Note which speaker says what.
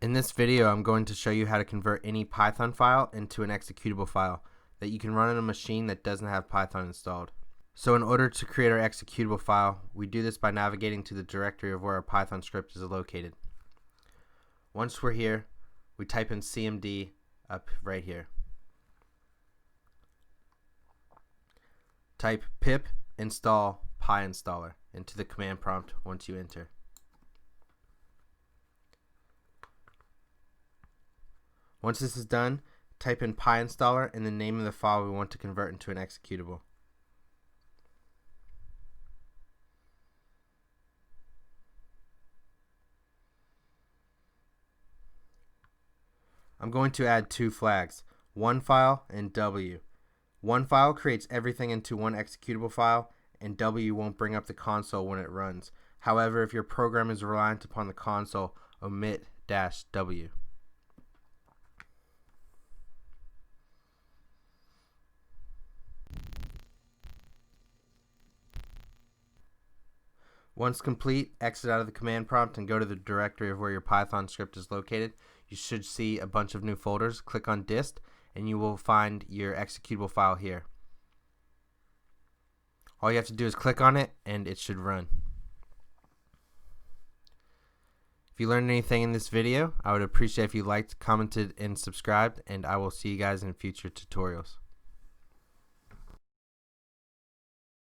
Speaker 1: In this video, I'm going to show you how to convert any Python file into an executable file that you can run on a machine that doesn't have Python installed. So in order to create our executable file, we do this by navigating to the directory of where our Python script is located. Once we're here, we type in cmd up right here. Type pip install pyinstaller into the command prompt once you enter. Once this is done, type in pyinstaller and the name of the file we want to convert into an executable. I'm going to add two flags, one file and W. One file creates everything into one executable file, and W won't bring up the console when it runs. However, if your program is reliant upon the console, omit -W. Once complete, exit out of the command prompt and go to the directory of where your Python script is located. You should see a bunch of new folders. Click on dist and you will find your executable file here. All you have to do is click on it and it should run. If you learned anything in this video, I would appreciate if you liked, commented, and subscribed, and I will see you guys in future tutorials.